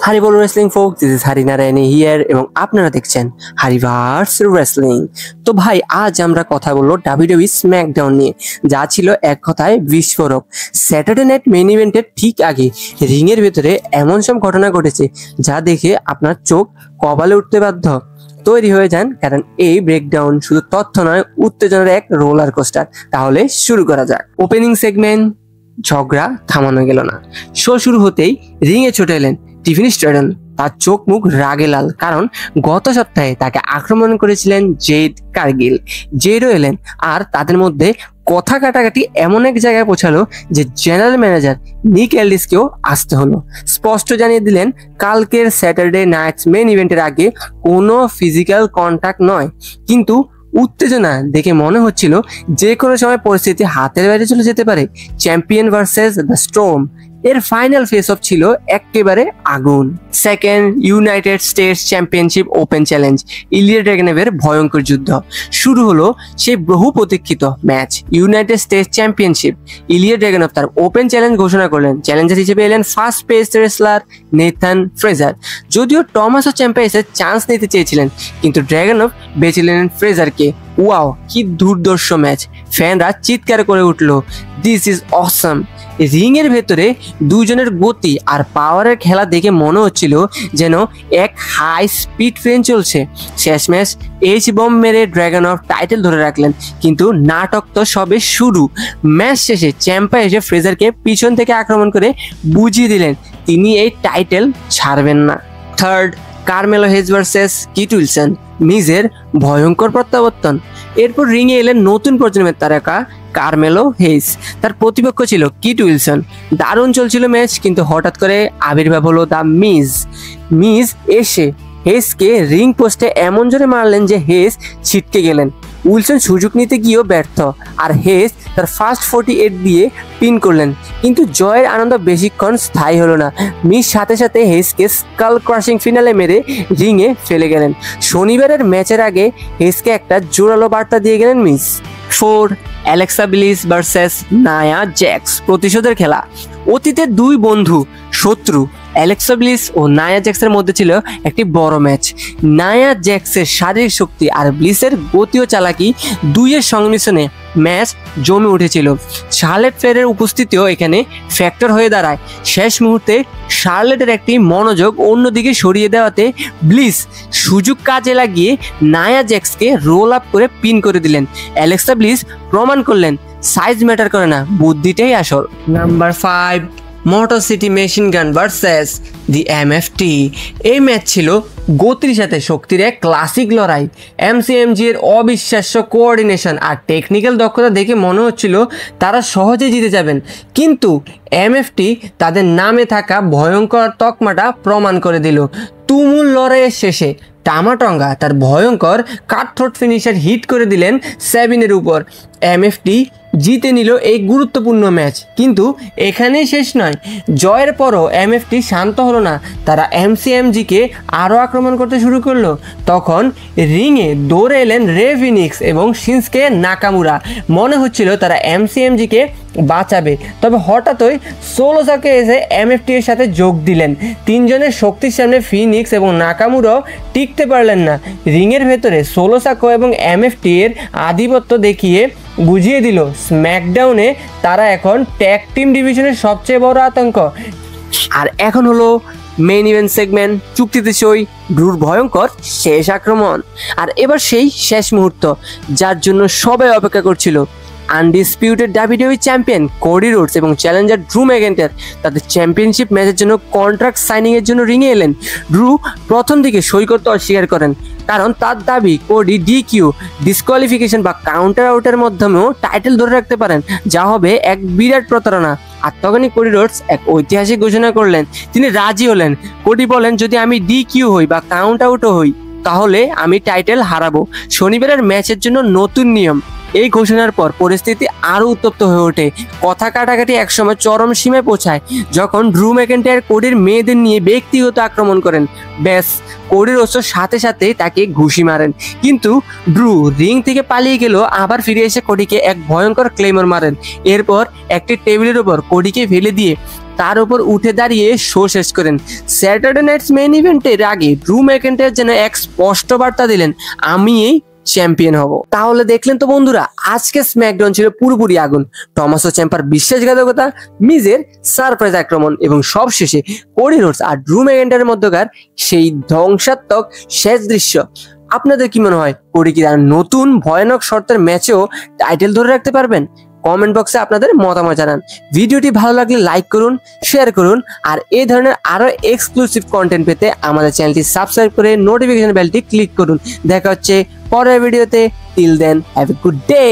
হারিবল wrestling folks, this is হারি Narayani here এবং আপনারা দেখছেন হারিভার্স রেসলিং। তো ভাই, আজ আমরা কথা বলবো ডাব্লিউডাব্লিউই স্ম্যাকডাউন নিয়ে, যা ছিল এক কথায় বিস্ফোরক। স্যাটারডে নাইট মেইন ইভেন্টের ঠিক আগে রিংয়ের ভেতরে এমন সব ঘটনা ঘটেছে যা দেখে আপনার চোখ কপালে উঠতে বাধ্য। তৈরি হয়ে যান, কারণ এই ব্রেকডাউন শুধু তথ্য নয়, উত্তেজনার এক রোলার কোস্টার। তাহলে শুরু করা যাক। ওপেনিং সেগমেন্ট, ঝগড়া থামানো গেল না। শো শুরু হতেই রিংয়ে ছুটে এলেন টিফিনি স্ট্র্যাটন। তার চোখ মুখ রাগে লাল, কারণ গত সপ্তাহে তাকে আক্রমণ করেছিলেন জেড কার্গিল। জেডও এলেন, আর তাদের মধ্যে কথা কাটাকাটি এমন এক জায়গায় পৌঁছালো যে জেনারেল ম্যানেজার নিক এলডিসকেও আসতে হলো। স্পষ্ট জানিয়ে দিলেন, কালকের স্যাটারডে নাইটস মেইন ইভেন্টের আগে কোনো ফিজিক্যাল কন্ট্যাক্ট নয়। কিন্তু উত্তেজনা দেখে মনে হচ্ছিল যে কোনো সময় পরিস্থিতি হাতের বাইরে চলে যেতে পারে। চ্যাম্পিয়ন ভার্সেস দ্য স্টর্ম এর ফাইনাল ফেস অফ ছিল একেবারে আগুন। Second United States championship open challenge, Ilja ড্রাগুনভের ভয়ঙ্কর যুদ্ধ। শুরু হলো সেই বহু প্রতীক্ষিত match, United States championship. Ilja Dragunov তার ওপেন চ্যালেঞ্জ ঘোষণা করলেন। চ্যালেঞ্জার হিসেবে এলেন fast pace wrestler Nathan Frazer. যদিও টমাস ও চ্যাম্পিয়ন্সের চান্স নিতে চেয়েছিলেন, কিন্তু ড্রাগুনভ বেছে নিলেন ফ্রেজারকে। ওয়াও, কি দুর্দর্শ ম্যাচ! ফ্যানরা চিৎকার করে উঠলো, দিস ইজ অসাম। রিং এর ভেতরে দুজনের গতি আর পাওয়ারের খেলা দেখে মনে হচ্ছিল যেন এক হাই স্পিড ট্রেন চলছে। শেষ ম্যাচ এইচ বম মেরে ড্রাগুনভ টাইটেল ধরে রাখলেন, কিন্তু নাটক তো সবে শুরু। ম্যাচ শেষে চ্যাম্পা এসে ফ্রেজারকে পিছন থেকে আক্রমণ করে বুঝিয়ে দিলেন তিনি এই টাইটেল ছাড়বেন না। Third, Carmelo Hayes versus Kit Wilson, মিজের ভয়ঙ্কর প্রত্যাবর্তন। এরপর রিংয়ে এলেন নতুন প্রজন্মের তারকা কারমেলো হেজ। তার প্রতিপক্ষ ছিল কিট উইলসন। দারুণ চলছিল ম্যাচ, কিন্তু হঠাৎ করে আবির্ভাব হলো দ্য মিজ। মিজ এসে হেজকে রিং পোস্টে এমন জোরে মারলেন যে হেজ ছিটকে গেলেন। উইলসন সুযোগ নিতে গিয়েও ব্যর্থ, আর হেজ তার ফার্স্ট 48 দিয়ে পিন করলেন। কিন্তু জয়ের আনন্দ বেশিক্ষণ স্থায়ী হলো না। মিজ সাথে সাথে হেজকে স্কাল ক্রাশিং ফিনালে মেরে রিংয়ে ফেলে গেলেন। শনিবারের ম্যাচের আগে হেজকে একটা জোরালো বার্তা দিয়ে গেলেন Miz. Four, Alexa Bliss versus Nia Jax, প্রতিশোধের খেলা। অতীতের দুই বন্ধু শত্রু অ্যালেক্সা ব্লিস ও নায়া জ্যাক্সের মধ্যে ছিল একটি বড় ম্যাচ। নায়া জ্যাক্সের শারীরিক শক্তি আর ব্লিসের গতি ও চালাকি দুইয়ের সংমিশ্রণে ম্যাচ জমে উঠেছিল। শার্লেট ফ্লেয়ারের উপস্থিতিও এখানে ফ্যাক্টর হয়ে দাঁড়ায়। শেষ মুহূর্তে শার্লেটের একটি মনোযোগ অন্যদিকে সরিয়ে দেওয়াতে ব্লিস সুযোগ কাজে লাগিয়ে নায়া জ্যাক্সকে রোল আপ করে পিন করে দিলেন। অ্যালেক্সা ব্লিস প্রমাণ করলেন সাইজ ম্যাটার করে না, বুদ্ধিটাই আসল। Number 5, Motor City Machine Gun versus the MFT. এই ম্যাচ ছিল গতির সাথে শক্তির এক ক্লাসিক লড়াই। এমসিএমজি এর অবিশ্বাস্য কোঅর্ডিনেশন আর টেকনিক্যাল দক্ষতা দেখে মনে হচ্ছিল তারা সহজে জিতে যাবেন, কিন্তু এমএফটি তাদের নামে থাকা ভয়ঙ্কর তকমাটা প্রমাণ করে দিল। তুমুল লড়াইয়ের শেষে টামাটঙ্গা তার ভয়ঙ্কর কাটথ্রোট ফিনিশার হিট করে দিলেন সেভিনের উপর। এমএফটি জিতে নিল এই গুরুত্বপূর্ণ ম্যাচ, কিন্তু এখানেই শেষ নয়। জয়ের পরও এমএফটি শান্ত হলো না। তারা এমসিএমজিকে আরও আক্রমণ করতে শুরু করলো। তখন রিংয়ে দৌড়ে এলেন রে ফিনিক্স এবং শিনস্কে নাকামুরা। মনে হচ্ছিল তারা এমসিএমজিকে বাঁচাবে, তবে হঠাৎই সোলো সাকে এসে এমএফটি এর সাথে যোগ দিলেন। তিনজনের শক্তির সামনে ফিনিক্স এবং নাকামুরাও টিকতে পারলেন না। রিংয়ের ভেতরে সোলো সাকো এবং এমএফটি এর আধিপত্য দেখিয়ে বুঝিয়ে দিল স্ম্যাকডাউনে তারা এখন ট্যাগ টিম ডিভিশনের সবচেয়ে বড় আতঙ্ক। আর এখন হলো মেইন ইভেন্ট সেগমেন্ট, চুক্তিতে সই, ড্রুর ভয়ঙ্কর শেষ আক্রমণ। আর এবার সেই শেষ মুহূর্ত যার জন্য সবাই অপেক্ষা করছিল। Undisputed WWE champion Cody Rhodes এবং চ্যালেঞ্জার ড্রু ম্যাকইন্টায়ার তাদের চ্যাম্পিয়নশিপ ম্যাচের জন্য কন্ট্রাক্ট সাইনিংয়ের জন্য রিংয়ে এলেন। ড্রু প্রথম দিকে সই করতে অস্বীকার করেন, কারণ তার দাবি কোডি ডিকিউ, ডিসকোয়ালিফিকেশন বা কাউন্টার আউটের মাধ্যমেও টাইটেল ধরে রাখতে পারেন, যা হবে এক বিরাট প্রতারণা। আর তখনই কোডি রোডস এক ঐতিহাসিক ঘোষণা করলেন, তিনি রাজি হলেন। কোডি বলেন, যদি আমি ডিকিউ হই বা কাউন্ট আউটও হই তাহলে আমি টাইটেল হারাবো। শনিবারের ম্যাচের জন্য নতুন নিয়ম। এই ঘোষণার পর পরিস্থিতি আরও উত্তপ্ত হয়ে ওঠে। কথা কাটাকাটি একসময় চরম সীমায় পৌঁছায় যখন ড্রু ম্যাকইন্টায়ার কোডির মেয়েদের নিয়ে ব্যক্তিগত আক্রমণ করেন। ব্যাস, কোডির অস্ত্র সাথে সাথে তাকে ঘুষি মারেন, কিন্তু ড্রু রিং থেকে পালিয়ে গেল। আবার ফিরে এসে কোডিকে এক ভয়ঙ্কর ক্লেমর মারেন। এরপর একটি টেবিলের উপর কোডিকে ফেলে দিয়ে তার উপর উঠে দাঁড়িয়ে শো শেষ করেন। স্যাটারডে নাইটস মেইন ইভেন্টের আগে ড্রু ম্যাকইন্টায়ার যেন এক স্পষ্ট বার্তা দিলেন, আমি এই চ্যাম্পিয়ন হব। তাহলে দেখলেন তো বন্ধুরা, আজকে স্ম্যাকডাউন ছিল পুরোপুরি আগুন। টমাসো চ্যাম্পার বিশ্বাসঘাতকতা, মিজের সারপ্রাইজ আক্রমণ এবং সবশেষে কোডি রোডস আর ড্রু ম্যাকইন্টায়ারের মধ্যকার সেই ধ্বংসাত্মক শেষ দৃশ্য। আপনাদের কি মনে হয়, কোডি কি তার নতুন ভয়ানক শর্তের ম্যাচেও টাইটেল ধরে রাখতে পারবেন? কমেন্ট বক্সে আপনাদের মতামত জানান। ভিডিওটি ভালো লাগলে লাইক করুন, শেয়ার করুন, আর এই ধরনের আরো এক্সক্লুসিভ কন্টেন্ট পেতে আমাদের চ্যানেলটি সাবস্ক্রাইব করে নোটিফিকেশন বেলটি ক্লিক করুন। দেখা হচ্ছে পরের ভিডিওতে। Till then, have a good day.